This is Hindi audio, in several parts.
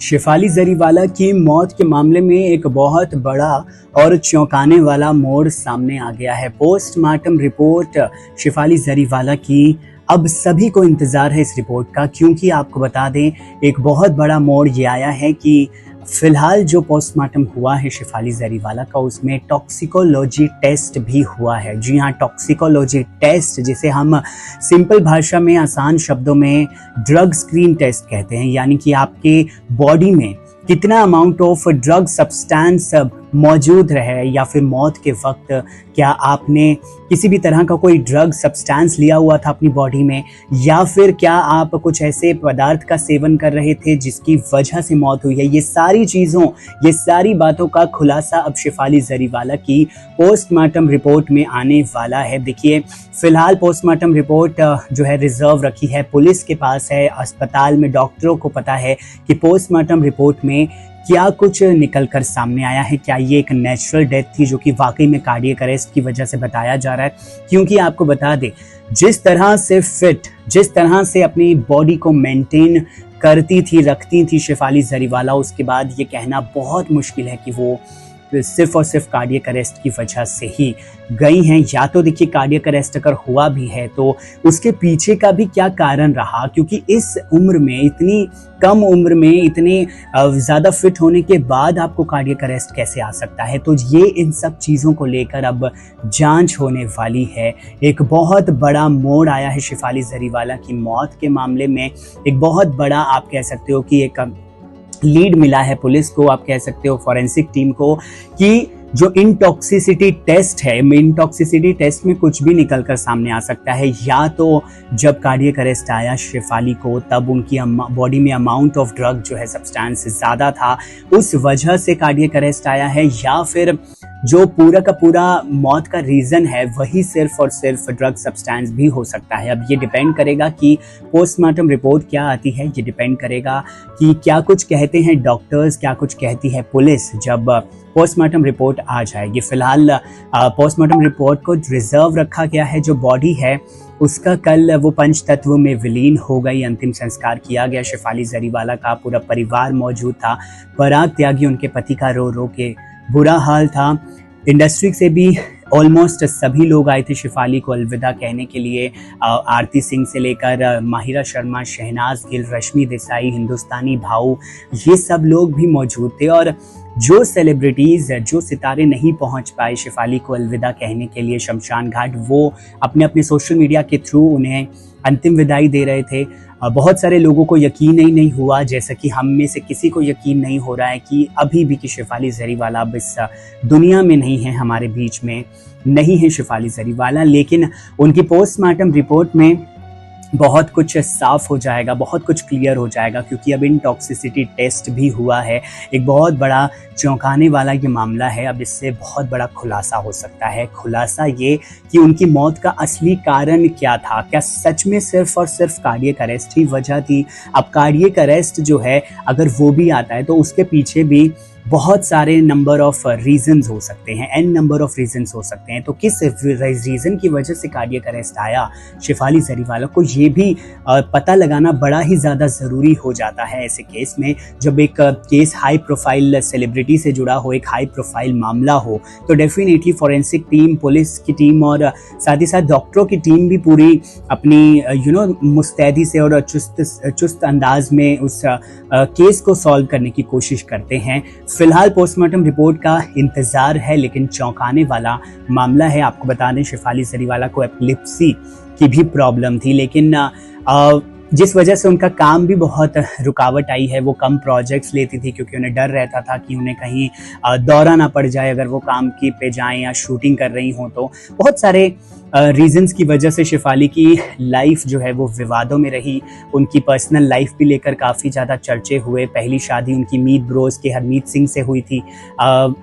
शेफाली जरीवाला की मौत के मामले में एक बहुत बड़ा और चौंकाने वाला मोड़ सामने आ गया है। पोस्टमार्टम रिपोर्ट शेफाली जरीवाला की अब सभी को इंतजार है इस रिपोर्ट का, क्योंकि आपको बता दें एक बहुत बड़ा मोड़ ये आया है कि फिलहाल जो पोस्टमार्टम हुआ है शेफाली जरीवाला का, उसमें टॉक्सिकोलॉजी टेस्ट भी हुआ है। जी हाँ, टॉक्सिकोलॉजी टेस्ट, जिसे हम सिंपल भाषा में आसान शब्दों में ड्रग स्क्रीन टेस्ट कहते हैं, यानी कि आपके बॉडी में कितना अमाउंट ऑफ ड्रग सब्सटेंस मौजूद रहे या फिर मौत के वक्त क्या आपने किसी भी तरह का कोई ड्रग सब्सटेंस लिया हुआ था अपनी बॉडी में, या फिर क्या आप कुछ ऐसे पदार्थ का सेवन कर रहे थे जिसकी वजह से मौत हुई है। ये सारी बातों का खुलासा अब शेफाली जरीवाला की पोस्टमार्टम रिपोर्ट में आने वाला है। देखिए, फिलहाल पोस्टमार्टम रिपोर्ट जो है रिजर्व रखी है, पुलिस के पास है, अस्पताल में डॉक्टरों को पता है कि पोस्टमार्टम रिपोर्ट में क्या कुछ निकल कर सामने आया है। क्या ये एक नेचुरल डेथ थी जो कि वाकई में कार्डियक अरेस्ट की वजह से बताया जा रहा है। क्योंकि आपको बता दें, जिस तरह से अपनी बॉडी को मेंटेन रखती थी शेफाली जरीवाला, उसके बाद ये कहना बहुत मुश्किल है कि वो सिर्फ और सिर्फ कार्डियक अरेस्ट की वजह से ही गई हैं। या तो देखिए, कार्डियक अरेस्ट अगर हुआ भी है तो उसके पीछे का भी क्या कारण रहा, क्योंकि इस उम्र में, इतनी कम उम्र में, इतने ज़्यादा फिट होने के बाद आपको कार्डियक अरेस्ट कैसे आ सकता है। तो ये इन सब चीज़ों को लेकर अब जांच होने वाली है। एक बहुत बड़ा मोड़ आया है शेफाली जरीवाला की मौत के मामले में। एक बहुत बड़ा, आप कह सकते हो कि एक लीड मिला है पुलिस को, आप कह सकते हो फॉरेंसिक टीम को, कि जो इंटॉक्सिसिटी टेस्ट है, इंटॉक्सिसिटी टेस्ट में कुछ भी निकल कर सामने आ सकता है। या तो जब कार्डियक अरेस्ट आया शेफाली को, तब उनकी बॉडी में अमाउंट ऑफ ड्रग जो है सब्सटेंस ज़्यादा था, उस वजह से कार्डियक अरेस्ट आया है, या फिर जो पूरा का पूरा मौत का रीज़न है वही सिर्फ और सिर्फ ड्रग सब्सटेंस भी हो सकता है। अब ये डिपेंड करेगा कि पोस्टमार्टम रिपोर्ट क्या आती है, ये डिपेंड करेगा कि क्या कुछ कहते हैं डॉक्टर्स, क्या कुछ कहती है पुलिस जब पोस्टमार्टम रिपोर्ट आ जाएगी। फिलहाल पोस्टमार्टम रिपोर्ट को रिजर्व रखा गया है। जो बॉडी है उसका कल वो पंच तत्व में विलीन हो गई, अंतिम संस्कार किया गया। शेफाली जरीवाला का पूरा परिवार मौजूद था। पराग त्यागी, उनके पति का रो रो के बुरा हाल था। इंडस्ट्री से भी ऑलमोस्ट सभी लोग आए थे शेफाली को अलविदा कहने के लिए। आरती सिंह से लेकर माहिरा शर्मा, शहनाज गिल, रश्मि देसाई, हिंदुस्तानी भाऊ, ये सब लोग भी मौजूद थे। और जो सेलिब्रिटीज़, जो सितारे नहीं पहुंच पाए शेफाली को अलविदा कहने के लिए शमशान घाट, वो अपने अपने सोशल मीडिया के थ्रू उन्हें अंतिम विदाई दे रहे थे। बहुत सारे लोगों को यकीन ही नहीं हुआ, जैसा कि हम में से किसी को यकीन नहीं हो रहा है कि अभी भी कि शेफाली जरीवाला अब इस दुनिया में नहीं है, हमारे बीच में नहीं है शेफाली जरीवाला। लेकिन उनकी पोस्टमार्टम रिपोर्ट में बहुत कुछ साफ हो जाएगा, बहुत कुछ क्लियर हो जाएगा, क्योंकि अब इंटॉक्सिसिटी टेस्ट भी हुआ है। एक बहुत बड़ा चौंकाने वाला ये मामला है। अब इससे बहुत बड़ा खुलासा हो सकता है। खुलासा ये कि उनकी मौत का असली कारण क्या था। क्या सच में सिर्फ और सिर्फ कार्डियक अरेस्ट ही वजह थी। अब कार्डियक अरेस्ट जो है, अगर वो भी आता है तो उसके पीछे भी बहुत सारे नंबर ऑफ रीजंस हो सकते हैं, एन नंबर ऑफ रीजंस हो सकते हैं। तो किस रीजन की वजह से कार्डियक अरेस्ट आया शेफाली जरीवाला को, ये भी पता लगाना बड़ा ही ज़्यादा ज़रूरी हो जाता है ऐसे केस में। जब एक केस हाई प्रोफाइल सेलिब्रिटी से जुड़ा हो, एक हाई प्रोफाइल मामला हो, तो डेफिनेटली फॉरेंसिक टीम, पुलिस की टीम और साथ ही साथ डॉक्टरों की टीम भी पूरी अपनी मुस्तैदी से और चुस्त अंदाज में उस केस को सॉल्व करने की कोशिश करते हैं। फिलहाल पोस्टमार्टम रिपोर्ट का इंतजार है, लेकिन चौंकाने वाला मामला है। आपको बता दें, शेफाली जरीवाला को एपिलेप्सी की भी प्रॉब्लम थी, लेकिन जिस वजह से उनका काम भी बहुत रुकावट आई है। वो कम प्रोजेक्ट्स लेती थी क्योंकि उन्हें डर रहता था कि उन्हें कहीं दौरा ना पड़ जाए अगर वो काम की पे जाएं या शूटिंग कर रही हों। तो बहुत सारे रीजंस की वजह से शेफाली की लाइफ जो है वो विवादों में रही। उनकी पर्सनल लाइफ भी लेकर काफ़ी ज़्यादा चर्चे हुए। पहली शादी उनकी मीत ब्रोस के हरमीत सिंह से हुई थी।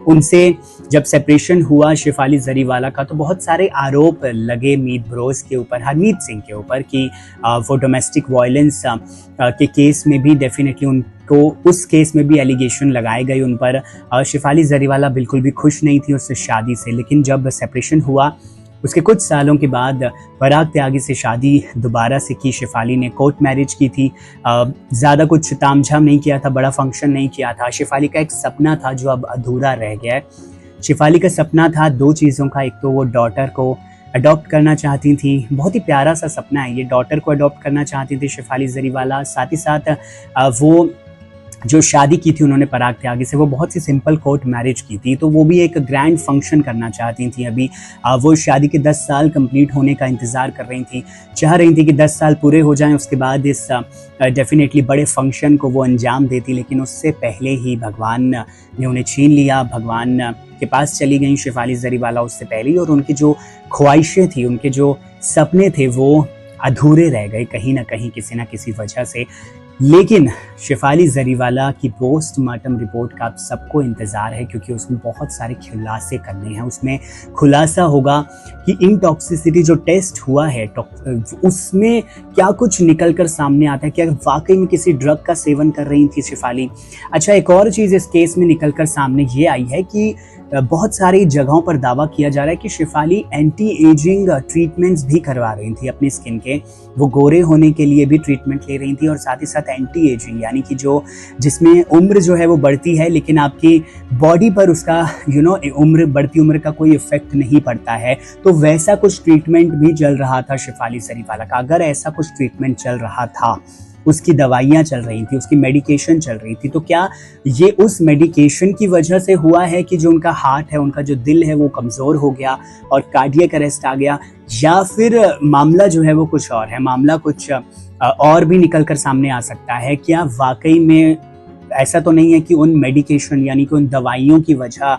उनसे जब सेपरेशन हुआ शेफाली जरीवाला का, तो बहुत सारे आरोप लगे मीत ब्रोस के ऊपर, हरमीत सिंह के ऊपर, कि वो डोमेस्टिक वायलेंस के केस में भी डेफिनेटली उनको उस केस में भी एलिगेशन लगाए गए उन पर। शेफाली जरीवाला बिल्कुल भी खुश नहीं थी उस शादी से। लेकिन जब सेपरेशन हुआ उसके कुछ सालों के बाद पराग त्यागी से शादी दोबारा से की शेफाली ने। कोर्ट मैरिज की थी, ज़्यादा कुछ तामझाम नहीं किया था, बड़ा फंक्शन नहीं किया था। शेफाली का एक सपना था जो अब अधूरा रह गया है। शेफाली का सपना था दो चीज़ों का, एक तो वो डॉटर को अडॉप्ट करना चाहती थी, बहुत ही प्यारा सा सपना है ये, डॉटर को अडॉप्ट करना चाहती थी शेफाली जरीवाला। साथ ही साथ वो जो शादी की थी उन्होंने पराग त्यागी से, वो बहुत सी सिंपल कोर्ट मैरिज की थी, तो वो भी एक ग्रैंड फंक्शन करना चाहती थी। अभी वो शादी के 10 साल कंप्लीट होने का इंतज़ार कर रही थी, चाह रही थी कि 10 साल पूरे हो जाएं, उसके बाद इस डेफिनेटली बड़े फंक्शन को वो अंजाम देती, लेकिन उससे पहले ही भगवान ने उन्हें छीन लिया। भगवान के पास चली गई शेफाली जरीवाला उससे पहले ही, और उनकी जो ख्वाहिशें थी, उनके जो सपने थे, वो अधूरे रह गए कहीं ना कहीं, किसी ना किसी वजह से। लेकिन शेफाली जरीवाला की पोस्टमार्टम रिपोर्ट का आप सबको इंतज़ार है, क्योंकि उसमें बहुत सारे खुलासे करने हैं। उसमें खुलासा होगा कि इनटॉक्सिसिटी जो टेस्ट हुआ है उसमें क्या कुछ निकल कर सामने आता है, क्या वाकई में किसी ड्रग का सेवन कर रही थी शेफाली। अच्छा, एक और चीज़ इस केस में निकल कर सामने ये आई है कि बहुत सारी जगहों पर दावा किया जा रहा है कि शेफाली एंटी एजिंग ट्रीटमेंट्स भी करवा रही थी अपनी स्किन के। वो गोरे होने के लिए भी ट्रीटमेंट ले रही थी, और साथ ही साथ एंटी एजिंग यानी कि जो जिसमें उम्र जो है वो बढ़ती है, लेकिन आपकी बॉडी पर उसका बढ़ती उम्र का कोई इफेक्ट नहीं पड़ता है। तो वैसा कुछ ट्रीटमेंट भी चल रहा था शेफाली जरीवाला का। अगर ऐसा कुछ ट्रीटमेंट चल रहा था, उसकी दवाइयाँ चल रही थी, उसकी मेडिकेशन चल रही थी, तो क्या ये उस मेडिकेशन की वजह से हुआ है कि जो उनका हार्ट है, उनका जो दिल है, वो कमज़ोर हो गया और कार्डियक अरेस्ट आ गया, या फिर मामला जो है वो कुछ और है, मामला कुछ और भी निकल कर सामने आ सकता है। क्या वाकई में ऐसा तो नहीं है कि उन मेडिकेशन यानी कि उन दवाइयों की वजह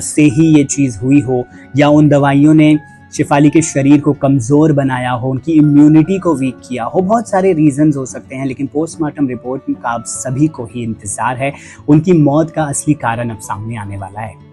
से ही ये चीज़ हुई हो, या उन दवाइयों ने शेफाली के शरीर को कमज़ोर बनाया हो, उनकी इम्यूनिटी को वीक किया हो। बहुत सारे रीजंस हो सकते हैं, लेकिन पोस्टमार्टम रिपोर्ट का आप सभी को ही इंतज़ार है। उनकी मौत का असली कारण अब सामने आने वाला है।